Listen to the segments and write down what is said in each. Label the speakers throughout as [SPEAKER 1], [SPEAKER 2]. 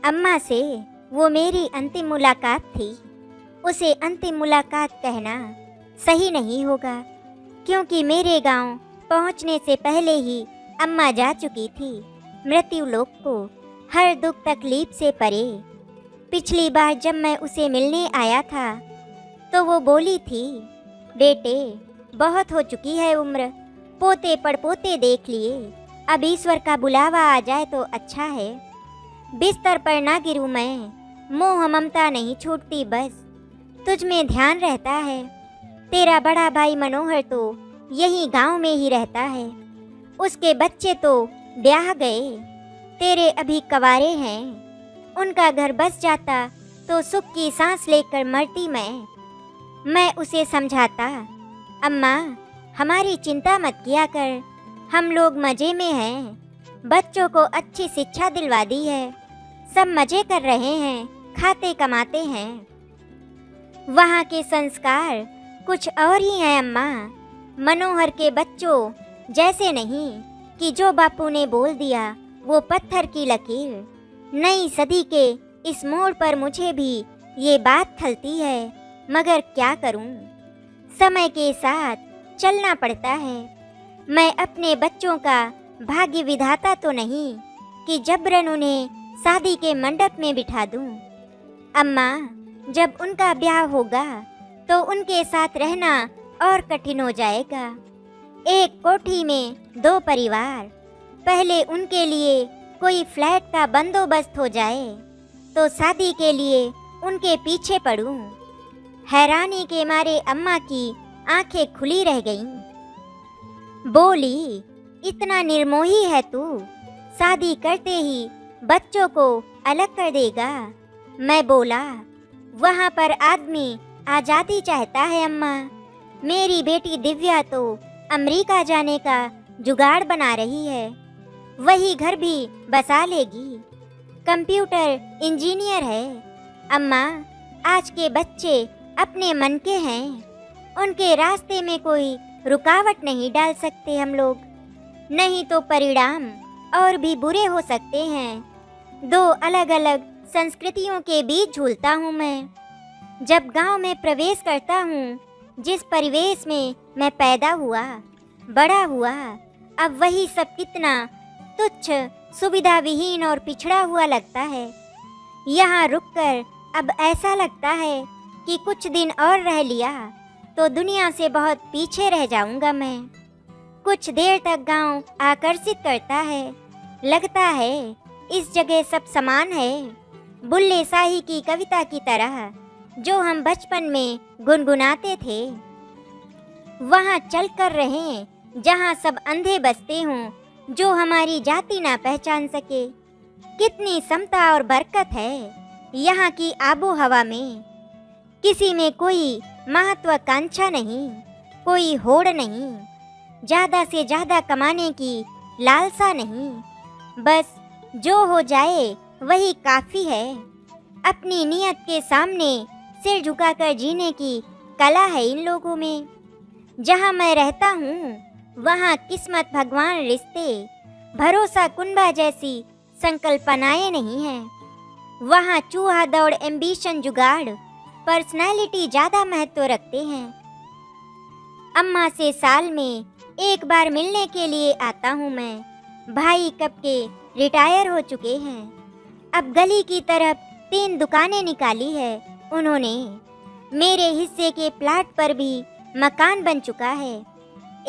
[SPEAKER 1] अम्मा से वो मेरी अंतिम मुलाकात थी। उसे अंतिम मुलाकात कहना सही नहीं होगा, क्योंकि मेरे गांव पहुंचने से पहले ही अम्मा जा चुकी थी मृत्यु लोक को, हर दुख तकलीफ से परे। पिछली बार जब मैं उसे मिलने आया था तो वो बोली थी, बेटे बहुत हो चुकी है उम्र, पोते पड़पोते देख लिए, अब ईश्वर का बुलावा आ जाए तो अच्छा है। बिस्तर पर ना गिरूं मैं, मोह ममता नहीं छूटती, बस तुझ में ध्यान रहता है। तेरा बड़ा भाई मनोहर तो यही गांव में ही रहता है, उसके बच्चे तो ब्याह गए, तेरे अभी कवारे हैं। उनका घर बस जाता तो सुख की सांस लेकर मरती मैं उसे समझाता, अम्मा हमारी चिंता मत किया कर, हम लोग मज़े में हैं, बच्चों को अच्छी शिक्षा दिलवा दी है, सब मज़े कर रहे हैं, खाते कमाते हैं। वहाँ के संस्कार कुछ और ही हैं अम्मा, मनोहर के बच्चों जैसे नहीं कि जो बापू ने बोल दिया वो पत्थर की लकीर। नई सदी के इस मोड़ पर मुझे भी ये बात खलती है, मगर क्या करूं, समय के साथ चलना पड़ता है। मैं अपने बच्चों का भाग्य विधाता तो नहीं कि जबरन उन्हें शादी के मंडप में बिठा दूं। अम्मा जब उनका ब्याह होगा तो उनके साथ रहना और कठिन हो जाएगा। एक कोठी में दो परिवार, पहले उनके लिए कोई फ्लैट का बंदोबस्त हो जाए तो शादी के लिए उनके पीछे पड़ूं। हैरानी के मारे अम्मा की आंखें खुली रह गईं। बोली, इतना निर्मोही है तू, शादी करते ही बच्चों को अलग कर देगा। मैं बोला, वहाँ पर आदमी आज़ादी चाहता है अम्मा, मेरी बेटी दिव्या तो अमेरिका जाने का जुगाड़ बना रही है, वही घर भी बसा लेगी, कंप्यूटर इंजीनियर है। अम्मा आज के बच्चे अपने मन के हैं, उनके रास्ते में कोई रुकावट नहीं डाल सकते हम लोग, नहीं तो परिणाम और भी बुरे हो सकते हैं। दो अलग अलग संस्कृतियों के बीच झूलता हूँ मैं। जब गांव में प्रवेश करता हूँ, जिस परिवेश में मैं पैदा हुआ बड़ा हुआ, अब वही सब कितना तुच्छ, सुविधा विहीन और पिछड़ा हुआ लगता है। यहाँ रुककर अब ऐसा लगता है कि कुछ दिन और रह लिया तो दुनिया से बहुत पीछे रह जाऊंगा मैं। कुछ देर तक गांव आकर्षित करता है, लगता है इस जगह सब समान है, बुल्ले शाही की कविता की तरह जो हम बचपन में गुनगुनाते थे। वहाँ चल कर रहें जहाँ सब अंधे बसते हों, जो हमारी जाति ना पहचान सके। कितनी समता और बरकत है यहाँ की आबो हवा में। किसी में कोई महत्वाकांक्षा नहीं, कोई होड़ नहीं, ज़्यादा से ज़्यादा कमाने की लालसा नहीं, बस जो हो जाए वही काफ़ी है। अपनी नियत के सामने सिर झुकाकर जीने की कला है इन लोगों में। जहाँ मैं रहता हूँ वहाँ किस्मत, भगवान, रिश्ते, भरोसा, कुनबा जैसी संकल्पनाएं नहीं हैं। वहाँ चूहा दौड़, एम्बिशन, जुगाड़, पर्सनालिटी ज़्यादा महत्व रखते हैं। अम्मा से साल में एक बार मिलने के लिए आता हूँ मैं। भाई कब के रिटायर हो चुके हैं, अब गली की तरफ 3 दुकानें निकाली है उन्होंने। मेरे हिस्से के प्लाट पर भी मकान बन चुका है।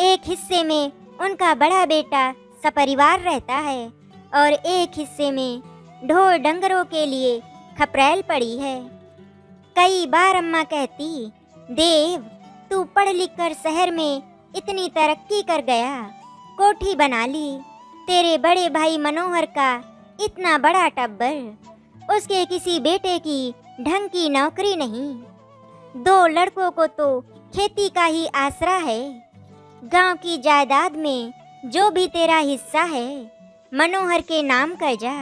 [SPEAKER 1] एक हिस्से में उनका बड़ा बेटा सपरिवार रहता है और एक हिस्से में ढोर डंगरों के लिए खपरैल पड़ी है। कई बार अम्मा कहती, देव तू पढ़ लिख कर शहर में इतनी तरक्की कर गया, कोठी बना ली, तेरे बड़े भाई मनोहर का इतना बड़ा टब्बर, उसके किसी बेटे की ढंग की नौकरी नहीं, 2 लड़कों को तो खेती का ही आसरा है। गांव की जायदाद में जो भी तेरा हिस्सा है मनोहर के नाम कर जा,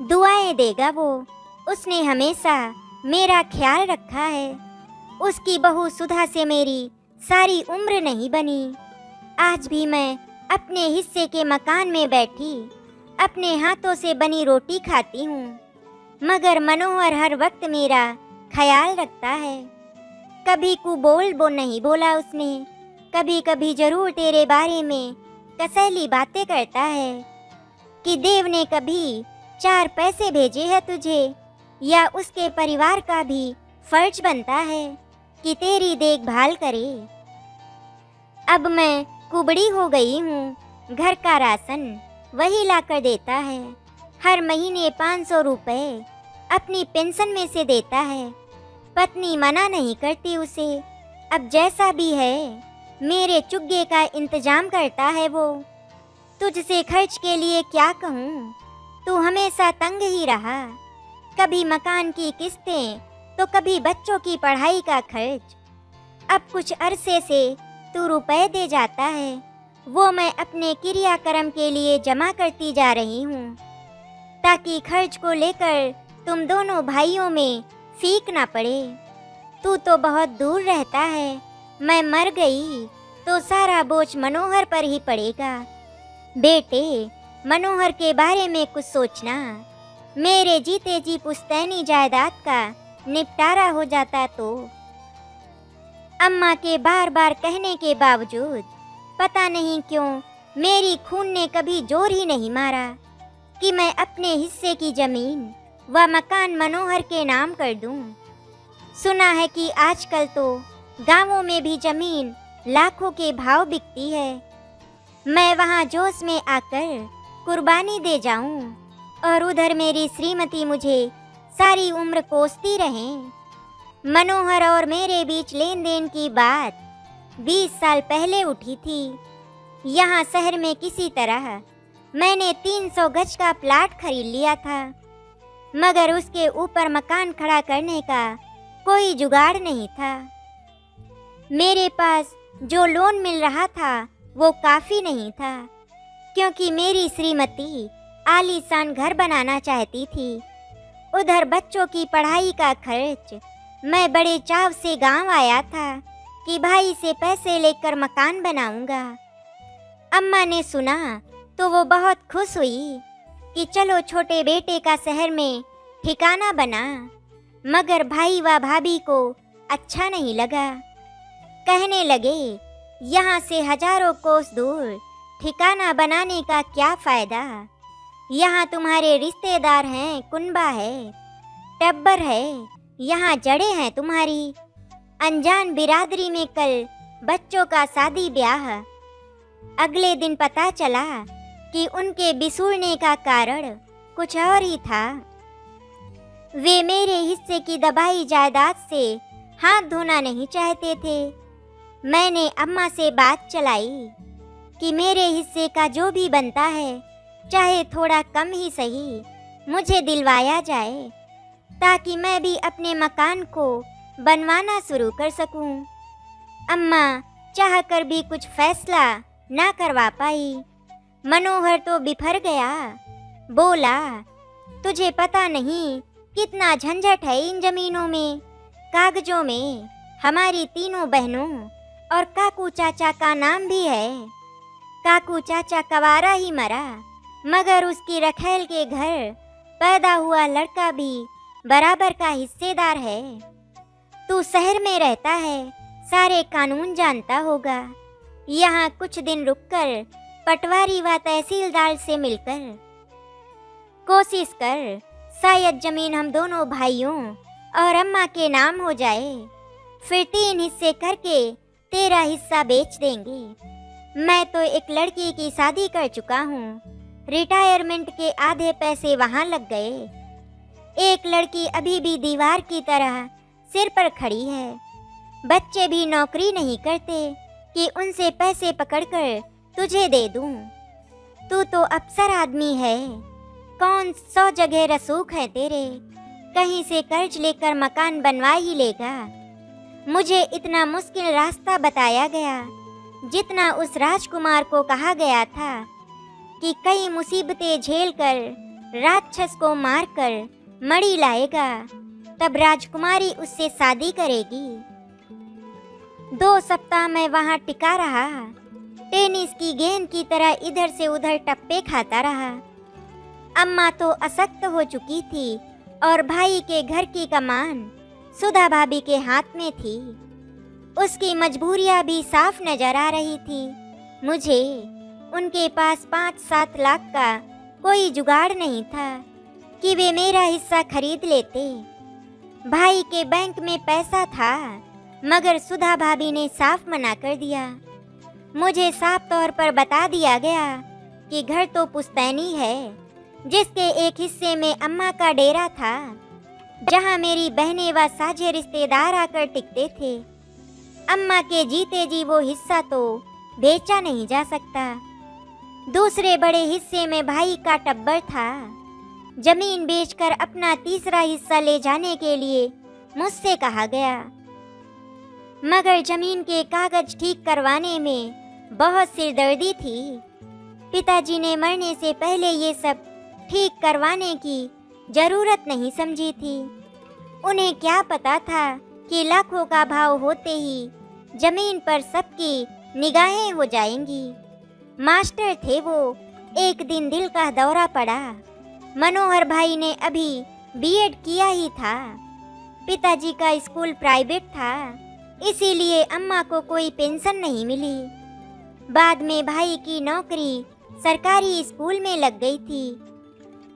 [SPEAKER 1] दुआएं देगा वो, उसने हमेशा मेरा ख्याल रखा है। उसकी बहू सुधा से मेरी सारी उम्र नहीं बनी। आज भी मैं अपने हिस्से के मकान में बैठी अपने हाथों से बनी रोटी खाती हूँ, मगर मनोहर हर वक्त मेरा ख्याल रखता है। कभी कुबोल नहीं बोला उसने, कभी कभी जरूर तेरे बारे में कसैली बातें करता है कि देव ने कभी 4 पैसे भेजे हैं तुझे, या उसके परिवार का भी फर्ज बनता है कि तेरी देखभाल करे। अब मैं कुबड़ी हो गई हूँ, घर का राशन वही लाकर देता है। हर महीने 500 रुपए अपनी पेंशन में से देता है। पत्नी मना नहीं करती उसे। अब जैसा भी है मेरे चुग्गे का इंतजाम करता है वो। तुझसे खर्च के लिए क्या कहूँ, तू हमेशा तंग ही रहा। कभी मकान की किस्तें तो कभी बच्चों की पढ़ाई का खर्च। अब कुछ अरसे से तू रुपए दे जाता है, वो मैं अपने क्रियाक्रम के लिए जमा करती जा रही हूँ, ताकि खर्च को लेकर तुम दोनों भाइयों में फीक ना पड़े। तू तो बहुत दूर रहता है, मैं मर गई तो सारा बोझ मनोहर पर ही पड़ेगा। बेटे, मनोहर के बारे में कुछ सोचना। मेरे जीते जी पुश्तैनी जायदाद का निपटारा हो जाता तो। अम्मा के बार बार कहने के बावजूद पता नहीं क्यों मेरी खून ने कभी जोर ही नहीं मारा कि मैं अपने हिस्से की जमीन व मकान मनोहर के नाम कर दूं। सुना है कि आजकल तो गांवों में भी जमीन लाखों के भाव बिकती है। मैं वहां जोश में आकर कुर्बानी दे जाऊं और उधर मेरी श्रीमती मुझे सारी उम्र कोसती रहें। मनोहर और मेरे बीच लेन देन की बात 20 साल पहले उठी थी। यहाँ शहर में किसी तरह मैंने 300 गज का प्लाट खरीद लिया था, मगर उसके ऊपर मकान खड़ा करने का कोई जुगाड़ नहीं था। मेरे पास जो लोन मिल रहा था वो काफ़ी नहीं था, क्योंकि मेरी श्रीमती आलीशान घर बनाना चाहती थी। उधर बच्चों की पढ़ाई का खर्च। मैं बड़े चाव से गांव आया था कि भाई से पैसे लेकर मकान बनाऊंगा। अम्मा ने सुना तो वो बहुत खुश हुई कि चलो छोटे बेटे का शहर में ठिकाना बना, मगर भाई व भाभी को अच्छा नहीं लगा। कहने लगे, यहाँ से हजारों कोस दूर ठिकाना बनाने का क्या फ़ायदा। यहाँ तुम्हारे रिश्तेदार हैं, कुनबा है, टब्बर है, यहाँ जड़ें हैं तुम्हारी। अनजान बिरादरी में कल बच्चों का शादी ब्याह। अगले दिन पता चला कि उनके बिछुड़ने का कारण कुछ और ही था। वे मेरे हिस्से की दबाई जायदाद से हाथ धोना नहीं चाहते थे। मैंने अम्मा से बात चलाई कि मेरे हिस्से का जो भी बनता है, चाहे थोड़ा कम ही सही, मुझे दिलवाया जाए, ताकि मैं भी अपने मकान को बनवाना शुरू कर सकूं। अम्मा चाह कर भी कुछ फैसला ना करवा पाई। मनोहर तो बिफर गया। बोला, तुझे पता नहीं कितना झंझट है इन जमीनों में, कागजों में। हमारी तीनों बहनों और काकू चाचा का नाम भी है। काकू चाचा कवारा ही मरा, मगर उसकी रखैल के घर पैदा हुआ लड़का भी बराबर का हिस्सेदार है। तू शहर में रहता है, सारे कानून जानता होगा। यहाँ कुछ दिन रुककर पटवारी व तहसीलदार से मिलकर कोशिश कर, शायद जमीन हम दोनों भाइयों और अम्मा के नाम हो जाए। फिर 3 हिस्से करके तेरा हिस्सा बेच देंगे। मैं तो एक लड़की की शादी कर चुका हूँ। रिटायरमेंट के आधे पैसे वहाँ लग गए। एक लड़की अभी भी दीवार की तरह सिर पर खड़ी है। बच्चे भी नौकरी नहीं करते कि उनसे पैसे पकड़कर तुझे दे दूं। तू तो अफसर आदमी है, कौन 100 जगह रसूख है तेरे। कहीं से कर्ज लेकर मकान बनवा ही लेगा। मुझे इतना मुश्किल रास्ता बताया गया, जितना उस राजकुमार को कहा गया था कि कई मुसीबतें झेलकर राक्षस को मारकर मणि लाएगा, तब राजकुमारी उससे शादी करेगी। 2 सप्ताह मैं वहाँ टिका रहा। टेनिस की गेंद की तरह इधर से उधर टप्पे खाता रहा। अम्मा तो असक्त हो चुकी थी और भाई के घर की कमान सुधा भाभी के हाथ में थी। उसकी मजबूरियां भी साफ नजर आ रही थी। मुझे उनके पास 5-7 लाख का कोई जुगाड़ नहीं था कि वे मेरा हिस्सा खरीद लेते। भाई के बैंक में पैसा था, मगर सुधा भाभी ने साफ मना कर दिया। मुझे साफ तौर पर बता दिया गया कि घर तो पुश्तैनी है, जिसके एक हिस्से में अम्मा का डेरा था, जहां मेरी बहनें व साझे रिश्तेदार आकर टिकते थे। अम्मा के जीते जी वो हिस्सा तो बेचा नहीं जा सकता। दूसरे बड़े हिस्से में भाई का टब्बर था। जमीन बेचकर अपना तीसरा हिस्सा ले जाने के लिए मुझसे कहा गया, मगर जमीन के कागज ठीक करवाने में बहुत सिरदर्दी थी। पिताजी ने मरने से पहले ये सब ठीक करवाने की जरूरत नहीं समझी थी। उन्हें क्या पता था कि लाखों का भाव होते ही जमीन पर सबकी निगाहें हो जाएंगी। मास्टर थे वो। एक दिन दिल का दौरा पड़ा। मनोहर भाई ने अभी बीएड किया ही था। पिताजी का स्कूल प्राइवेट था, इसीलिए अम्मा को कोई पेंशन नहीं मिली। बाद में भाई की नौकरी सरकारी स्कूल में लग गई थी।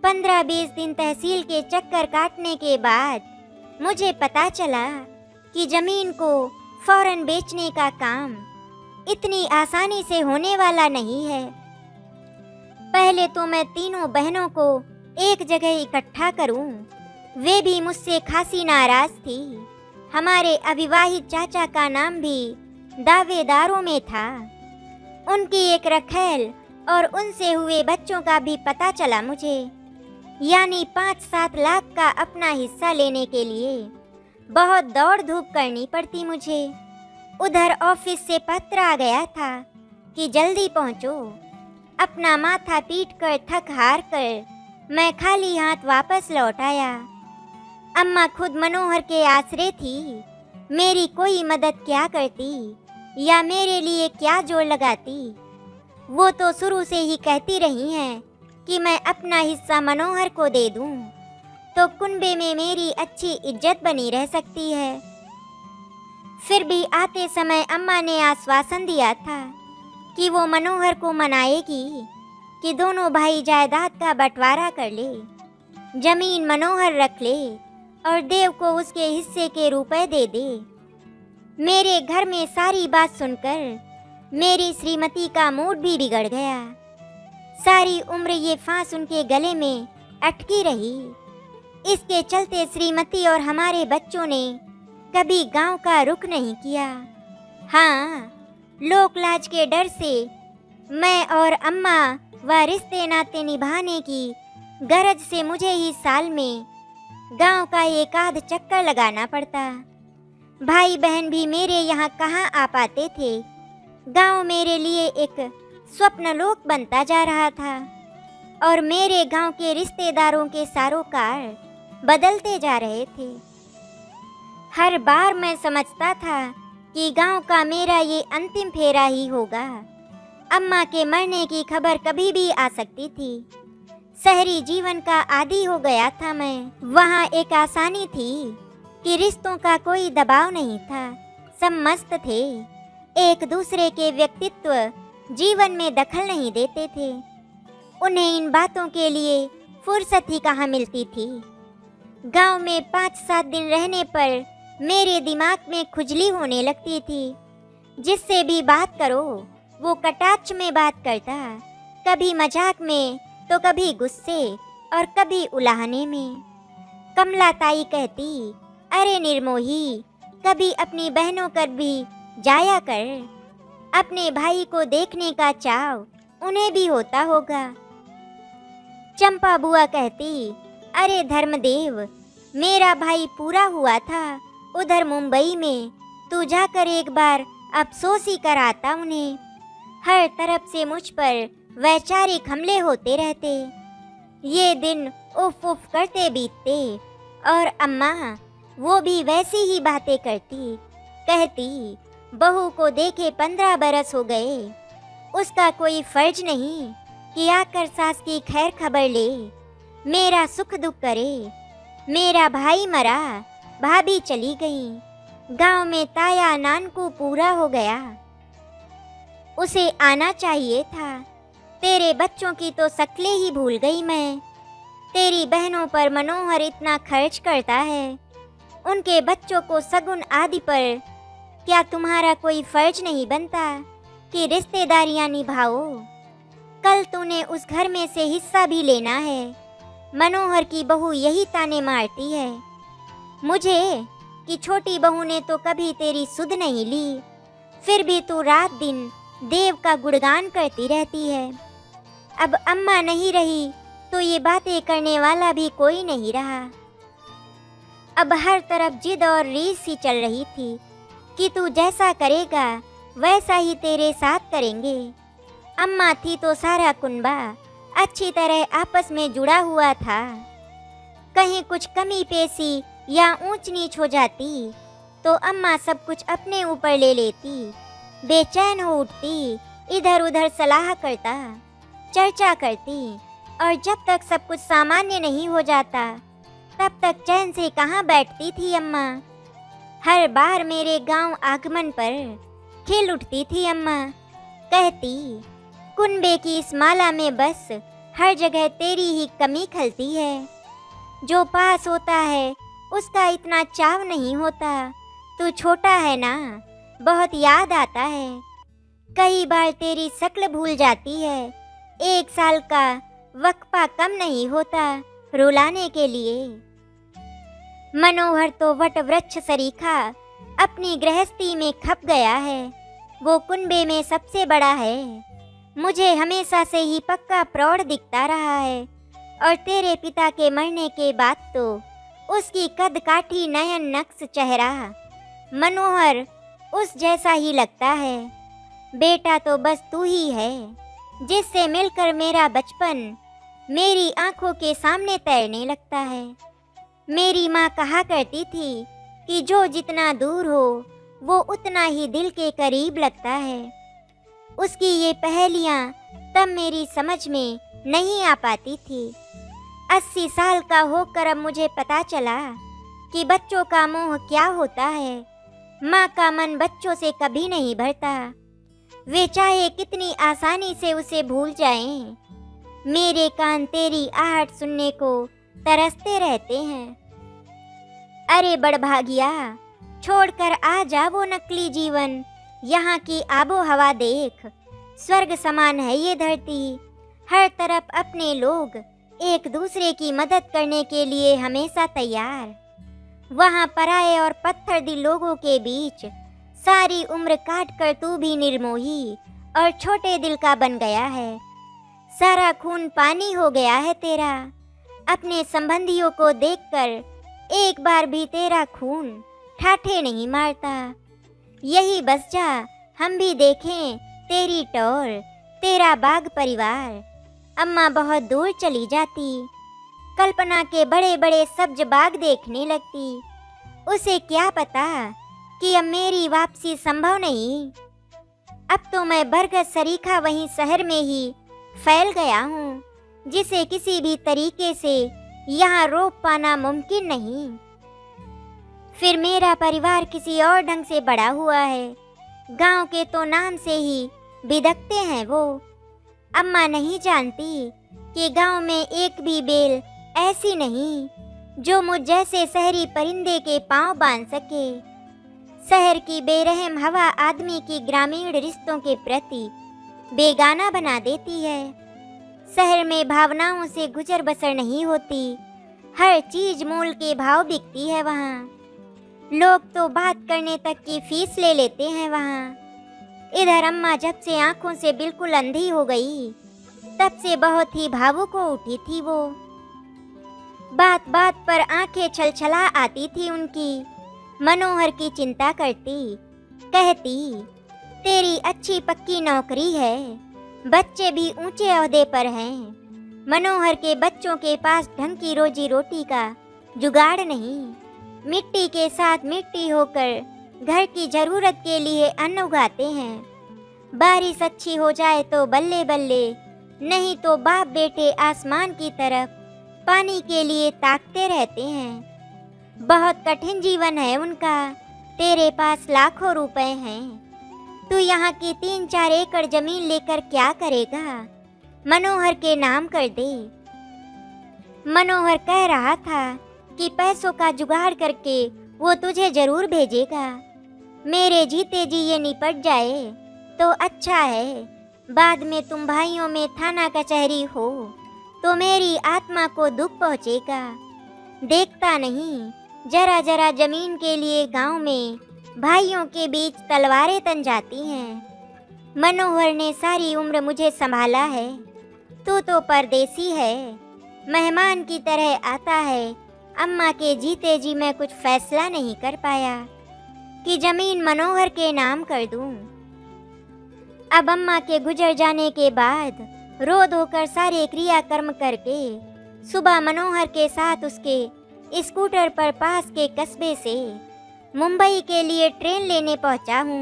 [SPEAKER 1] 15-20 दिन तहसील के चक्कर काटने के बाद मुझे पता चला कि जमीन को फौरन बेचने का काम इतनी आसानी से होने वाला नहीं है। पहले तो मैं तीनों बहनों को एक जगह इकट्ठा करूं। वे भी मुझसे खासी नाराज थी। हमारे अविवाहित चाचा का नाम भी दावेदारों में था। उनकी एक रखेल और उनसे हुए बच्चों का भी पता चला मुझे। यानी 5-7 लाख का अपना हिस्सा लेने के लिए बहुत दौड़ धूप करनी पड़ती मुझे। उधर ऑफिस से पत्र आ गया था कि जल्दी पहुंचो। अपना माथा पीट कर थक हार कर मैं खाली हाथ वापस लौट आया। अम्मा खुद मनोहर के आसरे थी। मेरी कोई मदद क्या करती या मेरे लिए क्या जोड़ लगाती। वो तो शुरू से ही कहती रही हैं कि मैं अपना हिस्सा मनोहर को दे दूं तो कुनबे में मेरी अच्छी इज्जत बनी रह सकती है। फिर भी आते समय अम्मा ने आश्वासन दिया था कि वो मनोहर को मनाएगी कि दोनों भाई जायदाद का बंटवारा कर ले, जमीन मनोहर रख ले और देव को उसके हिस्से के रुपए दे दे। मेरे घर में सारी बात सुनकर मेरी श्रीमती का मूड भी बिगड़ गया। सारी उम्र ये फांस उनके गले में अटकी रही। इसके चलते श्रीमती और हमारे बच्चों ने कभी गांव का रुख नहीं किया। हाँ, लोक लाज के डर से मैं और अम्मा व रिश्ते नाते निभाने की गरज से मुझे ही साल में गांव का एक आध चक्कर लगाना पड़ता। भाई बहन भी मेरे यहाँ कहाँ आ पाते थे। गांव मेरे लिए एक स्वप्न लोक बनता जा रहा था और मेरे गांव के रिश्तेदारों के सारोकार बदलते जा रहे थे। हर बार मैं समझता था कि गांव का मेरा ये अंतिम फेरा ही होगा। अम्मा के मरने की खबर कभी भी आ सकती थी। शहरी जीवन का आदी हो गया था मैं। वहाँ एक आसानी थी कि रिश्तों का कोई दबाव नहीं था। सब मस्त थे, एक दूसरे के व्यक्तित्व जीवन में दखल नहीं देते थे। उन्हें इन बातों के लिए फुर्सत ही कहाँ मिलती थी। गांव में 5-7 दिन रहने पर मेरे दिमाग में खुजली होने लगती थी। जिससे भी बात करो वो कटाक्ष में बात करता, कभी मजाक में तो कभी गुस्से और कभी उलाहने में। कमला ताई कहती, अरे निर्मोही, कभी अपनी बहनों कर भी जाया कर। अपने भाई को देखने का चाव उन्हें भी होता होगा। चंपा बुआ कहती, अरे धर्मदेव, मेरा भाई पूरा हुआ था उधर मुंबई में, तू जाकर एक बार अफसोस ही कराता उन्हें। हर तरफ से मुझ पर वैचारिक हमले होते रहते। ये दिन उफ उफ करते बीतते और अम्मा वो भी वैसी ही बातें करती। कहती, बहू को देखे 15 बरस हो गए, उसका कोई फर्ज नहीं कि आकर सास की खैर खबर ले। मेरा सुख दुख करे। मेरा भाई मरा, भाभी चली गई, गांव में ताया नानकू पूरा हो गया। उसे आना चाहिए था, तेरे बच्चों की तो शक्लें ही भूल गई मैं। तेरी बहनों पर मनोहर इतना खर्च करता है, उनके बच्चों को सगुन आदि पर क्या तुम्हारा कोई फर्ज नहीं बनता कि रिश्तेदारियां निभाओ? कल तूने उस घर में से हिस्सा भी लेना है। मनोहर की बहू यही ताने मारती है मुझे कि छोटी बहू ने तो कभी तेरी सुध नहीं ली, फिर भी तू रात दिन देव का गुणगान करती रहती है। अब अम्मा नहीं रही तो ये बातें करने वाला भी कोई नहीं रहा। अब हर तरफ जिद और रीस सी चल रही थी कि तू जैसा करेगा वैसा ही तेरे साथ करेंगे। अम्मा थी तो सारा कुनबा अच्छी तरह आपस में जुड़ा हुआ था। कहीं कुछ कमी पेशी या ऊंच नीच हो जाती तो अम्मा सब कुछ अपने ऊपर ले लेती, बेचैन हो उठती, इधर उधर सलाह करता, चर्चा करती, और जब तक सब कुछ सामान्य नहीं हो जाता तब तक चैन से कहाँ बैठती थी अम्मा। हर बार मेरे गांव आगमन पर खिल उठती थी अम्मा, कहती कुनबे की इस माला में बस हर जगह तेरी ही कमी खलती है। जो पास होता है उसका इतना चाव नहीं होता, तू छोटा है ना, बहुत याद आता है। कई बार तेरी शक्ल भूल जाती है, 1 साल का वक्फा कम नहीं होता रुलाने के लिए। मनोहर तो वट वृक्ष सरीखा अपनी गृहस्थी में खप गया है, वो कुनबे में सबसे बड़ा है। मुझे हमेशा से ही पक्का प्रौढ़ दिखता रहा है, और तेरे पिता के मरने के बाद तो उसकी कद काठी नयन नक्श चेहरा मनोहर उस जैसा ही लगता है। बेटा तो बस तू ही है, जिससे मिलकर मेरा बचपन मेरी आंखों के सामने तैरने लगता है। मेरी माँ कहा करती थी कि जो जितना दूर हो वो उतना ही दिल के करीब लगता है। उसकी ये पहेलियाँ तब मेरी समझ में नहीं आ पाती थी। 80 साल का होकर अब मुझे पता चला कि बच्चों का मोह क्या होता है। माँ का मन बच्चों से कभी नहीं भरता, वे चाहे कितनी आसानी से उसे भूल जाएं। मेरे कान तेरी आहट सुनने को तरसते रहते हैं। अरे बड़भागिया, छोड़कर आ जा वो नकली जीवन, यहाँ की आबो हवा देख, स्वर्ग समान है ये धरती। हर तरफ अपने लोग एक दूसरे की मदद करने के लिए हमेशा तैयार। वहाँ पराये और पत्थर दिल लोगों के बीच सारी उम्र काट कर तू भी निर्मोही और छोटे दिल का बन गया है। सारा खून पानी हो गया है तेरा। अपने संबंधियों को देखकर एक बार भी तेरा खून ठाठे नहीं मारता। यही बस जा, हम भी देखें तेरी टौर, तेरा बाग परिवार। अम्मा बहुत दूर चली जाती, कल्पना के बड़े बड़े सब्ज बाग देखने लगती। उसे क्या पता कि अब मेरी वापसी संभव नहीं। अब तो मैं बरगद सरीखा वहीं शहर में ही फैल गया हूँ, जिसे किसी भी तरीके से यहाँ रोक पाना मुमकिन नहीं। फिर मेरा परिवार किसी और ढंग से बड़ा हुआ है। गांव के तो नाम से ही बिदकते हैं वो। अम्मा नहीं जानती कि गांव में एक भी बेल ऐसी नहीं जो मुझ जैसे शहरी परिंदे के पांव बांध सके। शहर की बेरहम हवा आदमी की ग्रामीण रिश्तों के प्रति बेगाना बना देती है। शहर में भावनाओं से गुजर बसर नहीं होती, हर चीज मूल के भाव बिकती है वहाँ। लोग तो बात करने तक की फीस ले लेते हैं वहाँ। इधर अम्मा जब से आंखों से बिल्कुल अंधी हो गई तब से बहुत ही भावुक हो उठी थी वो। बात बात पर आंखें छलछला आती थी उनकी। मनोहर की चिंता करती, कहती तेरी अच्छी पक्की नौकरी है, बच्चे भी ऊंचे ओहदे पर हैं। मनोहर के बच्चों के पास ढंग की रोजी रोटी का जुगाड़ नहीं। मिट्टी के साथ मिट्टी होकर घर की जरूरत के लिए अन्न उगाते हैं। बारिश अच्छी हो जाए तो बल्ले बल्ले, नहीं तो बाप बेटे आसमान की तरफ पानी के लिए ताकते रहते हैं। बहुत कठिन जीवन है उनका। तेरे पास लाखों रुपए हैं, तू यहाँ की 3-4 एकड़ जमीन लेकर क्या करेगा? मनोहर के नाम कर दे। मनोहर कह रहा था कि पैसों का जुगाड़ करके वो तुझे जरूर भेजेगा। मेरे जीते जी ये निपट जाए तो अच्छा है। बाद में तुम भाइयों में थाना कचहरी हो तो मेरी आत्मा को दुख पहुँचेगा। देखता नहीं, जरा जरा जमीन के लिए गांव में भाइयों के बीच तलवारें तन जाती हैं। मनोहर ने सारी उम्र मुझे संभाला है, तू तो परदेसी है, मेहमान की तरह आता है। अम्मा के जीते जी मैं कुछ फैसला नहीं कर पाया कि जमीन मनोहर के नाम कर दूं। अब अम्मा के गुजर जाने के बाद रो धोकर सारे क्रियाकर्म करके सुबह मनोहर के साथ उसके स्कूटर पर पास के कस्बे से मुंबई के लिए ट्रेन लेने पहुंचा हूँ।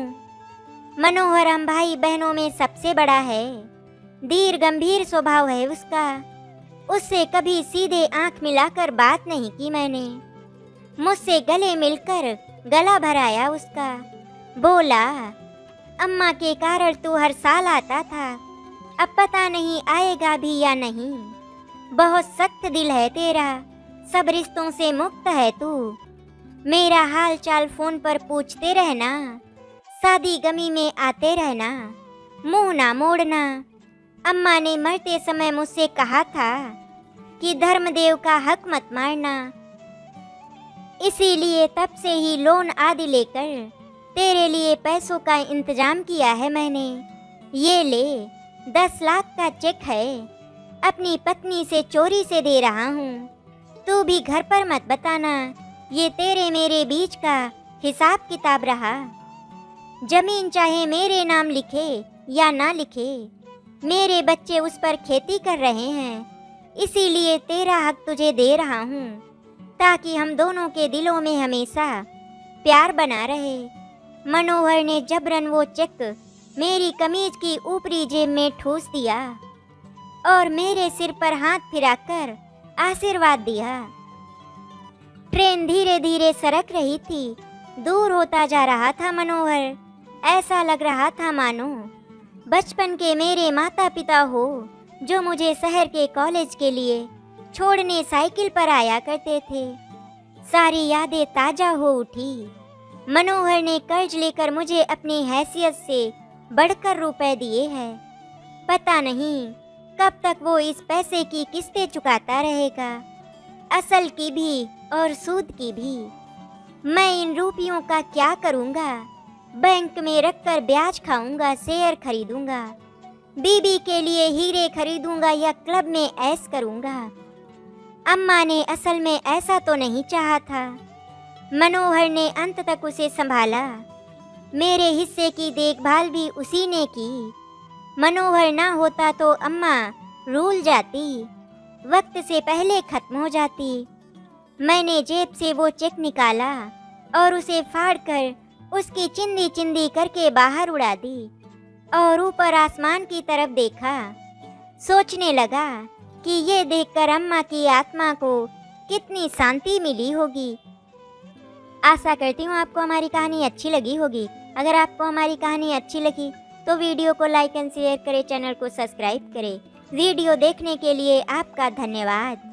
[SPEAKER 1] मनोहर हम भाई बहनों में सबसे बड़ा है। धीर गंभीर स्वभाव है उसका। उससे कभी सीधे आंख मिलाकर बात नहीं की मैंने। मुझसे गले मिलकर गला भराया उसका। बोला, अम्मा के कारण तू हर साल आता था, अब पता नहीं आएगा भी या नहीं। बहुत सख्त दिल है तेरा, सब रिश्तों से मुक्त है तू। मेरा हाल चाल फोन पर पूछते रहना, शादी गमी में आते रहना, मुंह ना मोड़ना। अम्मा ने मरते समय मुझसे कहा था कि धर्मदेव का हक मत मारना। इसीलिए तब से ही लोन आदि लेकर तेरे लिए पैसों का इंतजाम किया है मैंने। ये ले, 10 लाख का चेक है, अपनी पत्नी से चोरी से दे रहा हूँ। तू भी घर पर मत बताना, ये तेरे मेरे बीच का हिसाब किताब रहा। जमीन चाहे मेरे नाम लिखे या ना लिखे, मेरे बच्चे उस पर खेती कर रहे हैं, इसीलिए तेरा हक तुझे दे रहा हूँ, ताकि हम दोनों के दिलों में हमेशा प्यार बना रहे। मनोहर ने जबरन वो चेक मेरी कमीज की ऊपरी जेब में ठूस दिया और मेरे सिर पर हाथ फिराकर आशीर्वाद दिया। ट्रेन धीरे धीरे सरक रही थी, दूर होता जा रहा था मनोहर। ऐसा लग रहा था मानो बचपन के मेरे माता पिता हो, जो मुझे शहर के कॉलेज के लिए छोड़ने साइकिल पर आया करते थे। सारी यादें ताजा हो उठी। मनोहर ने कर्ज लेकर मुझे अपनी हैसियत से बढ़कर रुपए दिए हैं। पता नहीं कब तक वो इस पैसे की किस्तें चुकाता रहेगा, असल की भी और सूद की भी। मैं इन रुपयों का क्या करूँगा? बैंक में रखकर ब्याज खाऊंगा, शेयर खरीदूंगा, बीबी के लिए हीरे खरीदूंगा या क्लब में ऐश करूंगा। अम्मा ने असल में ऐसा तो नहीं चाहा था। मनोहर ने अंत तक उसे संभाला। मेरे हिस्से की देखभाल भी उसी ने की। मनोहर ना होता तो अम्मा रूल जाती, वक्त से पहले खत्म हो जाती। मैंने जेब से वो चेक निकाला और उसे फाड़कर उसकी चिंदी चिंदी करके बाहर उड़ा दी और ऊपर आसमान की तरफ देखा। सोचने लगा कि ये देखकर अम्मा की आत्मा को कितनी शांति मिली होगी। आशा करती हूँ आपको हमारी कहानी अच्छी लगी होगी। अगर आपको हमारी कहानी अच्छी लगी तो वीडियो को लाइक एंड शेयर करें, चैनल को सब्सक्राइब करें। वीडियो देखने के लिए आपका धन्यवाद।